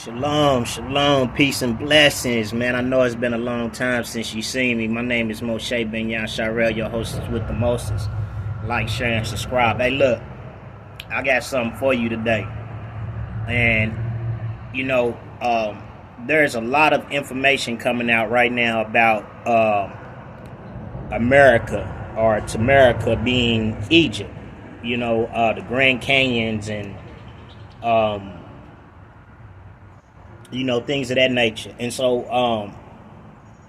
Shalom, shalom, peace and blessings, man. I know it's been a long time since you seen me. My name is Moshe Ben Yasharel, your hostess with the mostest. Like, share, and subscribe. Hey, look, I got something for you today. And, there's a lot of information coming out right now about America, or Tamerica being Egypt. The Grand Canyons and things of that nature. And so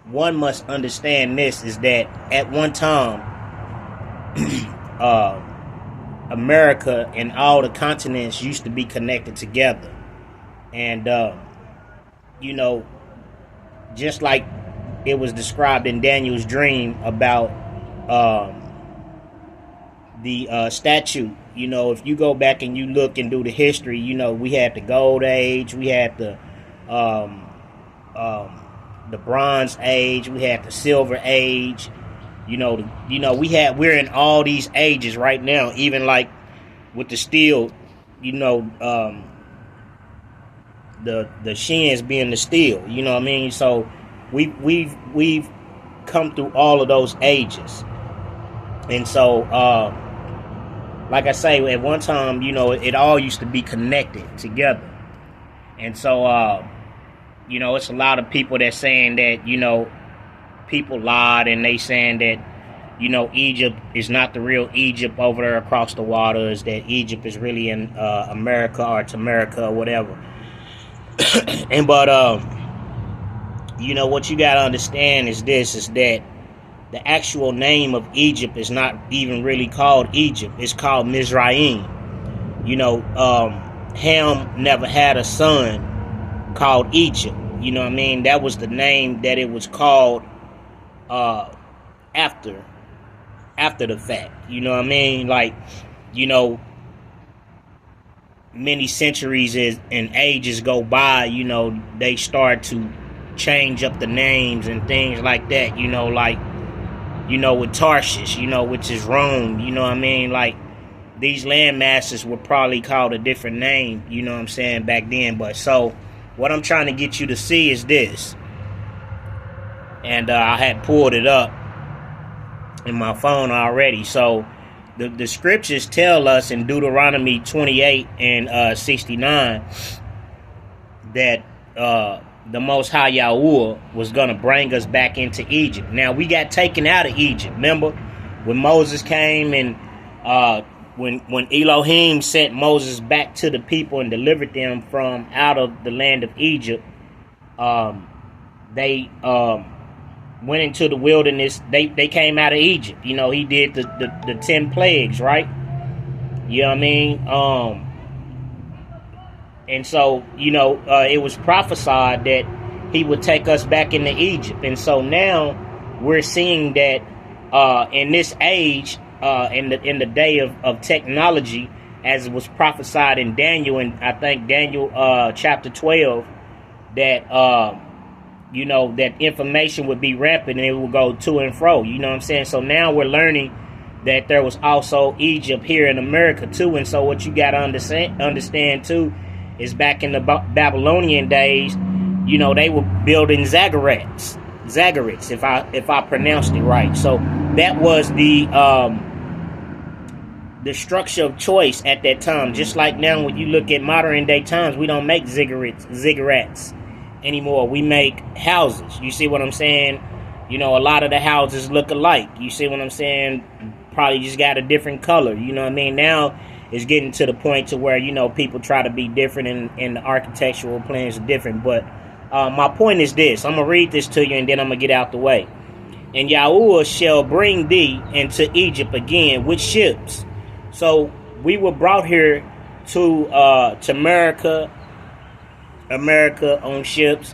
one must understand this, is that at one time America and all the continents used to be connected together. And just like it was described in Daniel's dream about the statue. If you go back and you look and do the history, we had the Gold Age, we had the Bronze Age, we had the Silver Age. We're in all these ages right now. Even like with the steel, the shins being the steel. You know what I mean? So we've come through all of those ages, and so like I say, at one time, it all used to be connected together. And so, it's a lot of people that saying that, people lied, and they saying that, Egypt is not the real Egypt over there across the waters, that Egypt is really in America or Tamerica or whatever. But what you got to understand is that the actual name of Egypt is not even really called Egypt. It's called Mizraim. Ham never had a son called Egypt. That was the name that it was called after the fact. Many centuries and ages go by, they start to change up the names and things like that, with Tarshish, which is Rome, these land masses were probably called a different name, back then. But so what I'm trying to get you to see is this. And I had pulled it up in my phone already. So the scriptures tell us in Deuteronomy 28 and 69 that the Most High Yahweh was going to bring us back into Egypt. Now, we got taken out of Egypt. Remember when Moses came and when Elohim sent Moses back to the people and delivered them from out of the land of Egypt, they went into the wilderness. They came out of Egypt. He did the 10 plagues, right? You know what I mean? And so, it was prophesied that he would take us back into Egypt. And so now we're seeing that in this age, in the day of technology, as it was prophesied in Daniel, and I think Daniel chapter 12, that that information would be rampant and it would go to and fro. You know what I'm saying? So now we're learning that there was also Egypt here in America too. And so what you got to understand too is back in the Babylonian days, they were building zaggurats, if I pronounced it right. So that was the structure of choice at that time. Just like now, when you look at modern day times, we don't make ziggurats anymore. We make houses. You see what I'm saying? A lot of the houses look alike. You see what I'm saying? Probably just got a different color. You know what I mean? Now it's getting to the point to where, people try to be different and the architectural plans are different. But my point is this. I'm going to read this to you and then I'm going to get out the way. And Yahuwah shall bring thee into Egypt again with ships. So we were brought here to America on ships.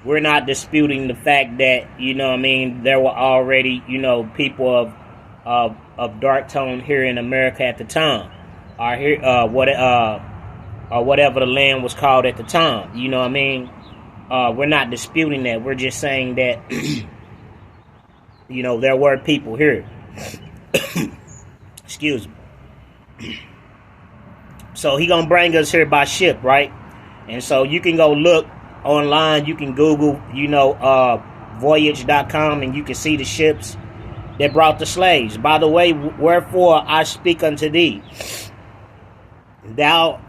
We're not disputing the fact that, there were already, people of dark tone here in America at the time. Or here, or whatever the land was called at the time. We're not disputing that. We're just saying that, there were people here. Excuse me. So he gonna bring us here by ship, right? And so you can go look online. You can Google, voyage.com, and you can see the ships that brought the slaves. By the way, wherefore I speak unto thee, thou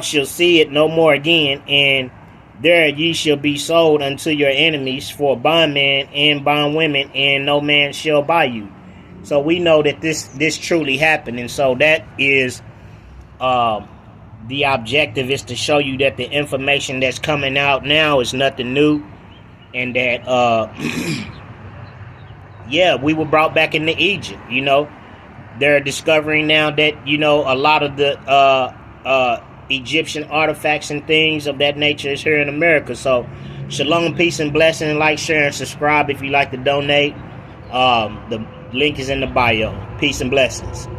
shalt see it no more again, and there ye shall be sold unto your enemies for bondmen and bondwomen, and no man shall buy you. So we know that this truly happened, and so that is the objective, is to show you that the information that's coming out now is nothing new, and that yeah, we were brought back into Egypt. They're discovering now that a lot of the Egyptian artifacts and things of that nature is here in America. So shalom, peace, and blessing. Like, share, and subscribe if you like to donate. The link is in the bio. Peace and blessings.